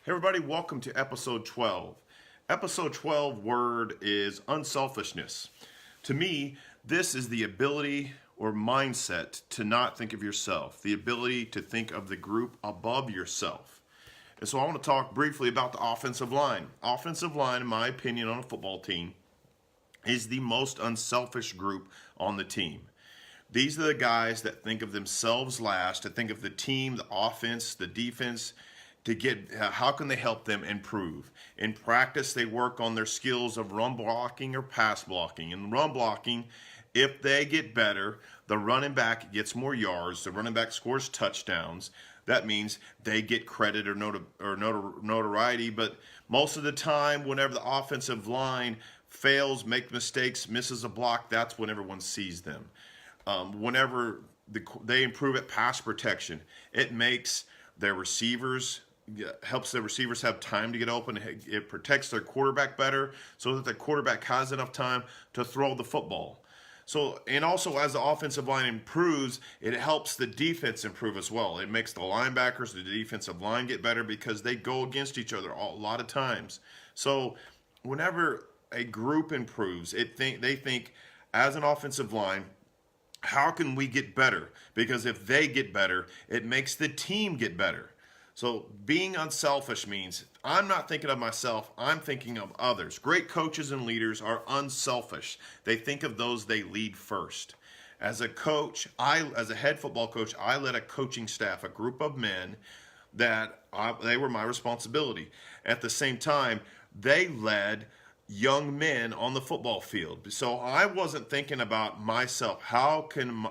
Hey everybody, welcome to episode 12. Episode 12 word is unselfishness. To me, this is the ability or mindset to not think of yourself, the ability to think of the group above yourself. And so I want to talk briefly about the offensive line. Offensive line, in my opinion, on a football team, is the most unselfish group on the team. These are the guys that think of themselves last, to think of the team, the offense, the defense, to get how can they help them improve. In practice, they work on their skills of run blocking or pass blocking. In run blocking, if they get better, the running back gets more yards, the running back scores touchdowns. That means they get credit or notoriety, but most of the time, whenever the offensive line fails, makes mistakes, misses a block, that's when everyone sees them. Whenever they improve at pass protection, it makes their receivers, helps their receivers have time to get open. It protects their quarterback better so that the quarterback has enough time to throw the football. So, and also as the offensive line improves, it helps the defense improve as well. It makes the linebackers, the defensive line get better because they go against each other a lot of times. So whenever a group improves, they think as an offensive line, how can we get better? Because if they get better, it makes the team get better. So being unselfish means I'm not thinking of myself, I'm thinking of others. Great coaches and leaders are unselfish. They think of those they lead first. As a coach, as a head football coach, I led a coaching staff, a group of men they were my responsibility. At the same time, they led young men on the football field. So I wasn't thinking about myself. How can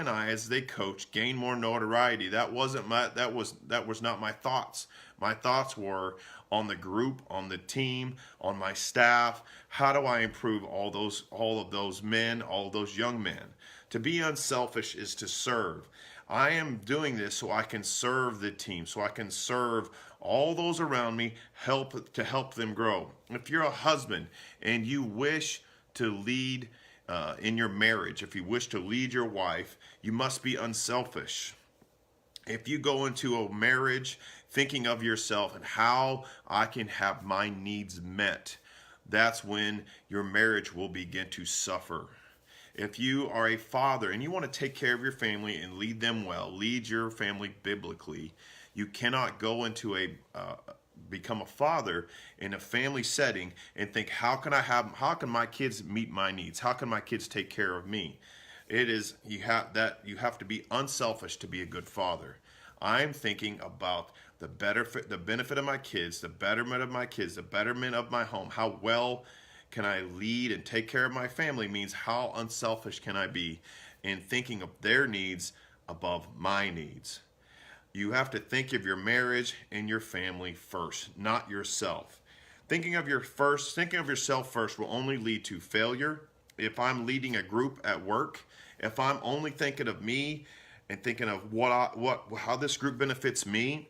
I, as a coach, gain more notoriety? That was not my thoughts. My thoughts were on the group, on the team, on my staff. How do I improve all of those men, all of those young men? To be unselfish is to serve. I am doing this so I can serve the team, so I can serve all those around me, help them grow. If you're a husband and you wish to lead in your marriage, if you wish to lead your wife, you must be unselfish. If you go into a marriage thinking of yourself and how I can have my needs met, that's when your marriage will begin to suffer. If you are a father and you want to take care of your family and lead them well, lead your family biblically, you cannot go into become a father in a family setting and think, how can my kids meet my needs? How can my kids take care of me? You have to be unselfish to be a good father. I'm thinking about the benefit of my kids, the betterment of my kids, the betterment of my home. How well can I lead and take care of my family means how unselfish can I be in thinking of their needs above my needs. You have to think of your marriage and your family first, not yourself. Thinking of yourself first will only lead to failure. If I'm leading a group at work, if I'm only thinking of me and thinking of how this group benefits me,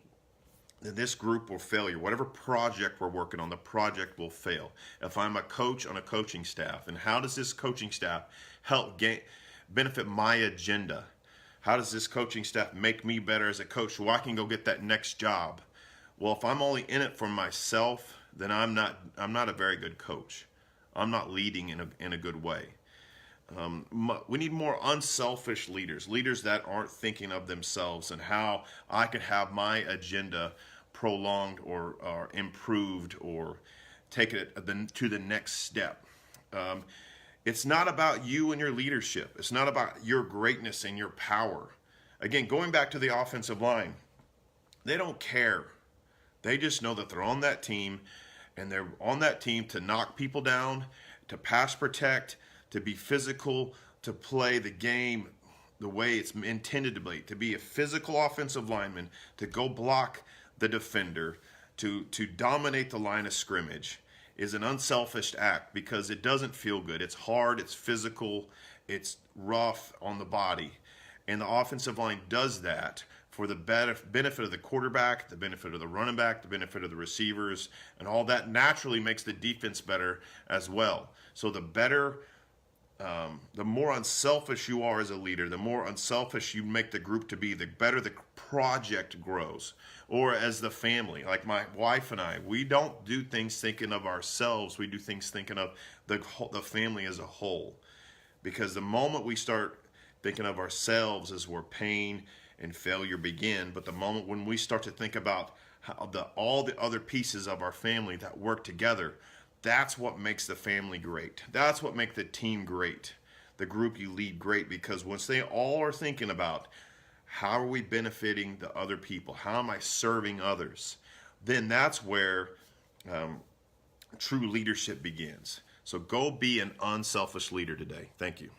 then this group will fail. Whatever project we're working on, the project will fail. If I'm a coach on a coaching staff, and how does this coaching staff help benefit my agenda? How does this coaching staff make me better as a coach so I can go get that next job? Well, if I'm only in it for myself, then I'm not a very good coach. I'm not leading in a good way. We need more unselfish leaders that aren't thinking of themselves and how I can have my agenda prolonged or improved or take it to the next step. It's not about you and your leadership. It's not about your greatness and your power. Again, going back to the offensive line, they don't care. They just know that they're on that team, and they're on that team to knock people down, to pass protect, to be physical, to play the game the way it's intended to be a physical offensive lineman, to go block the defender, to dominate the line of scrimmage is an unselfish act because it doesn't feel good. It's hard, it's physical, it's rough on the body. And the offensive line does that for the benefit of the quarterback, the benefit of the running back, the benefit of the receivers, and all that naturally makes the defense better as well. So the better the more unselfish you are as a leader, the more unselfish you make the group to be, the better the project grows. Or as the family, like my wife and I, we don't do things thinking of ourselves. We do things thinking of the family as a whole. Because the moment we start thinking of ourselves is where pain and failure begin. But the moment when we start to think about how all the other pieces of our family that work together, that's what makes the family great. That's what makes the team great, the group you lead great. Because once they all are thinking about how are we benefiting the other people, how am I serving others, then that's where true leadership begins. So go be an unselfish leader today. Thank you.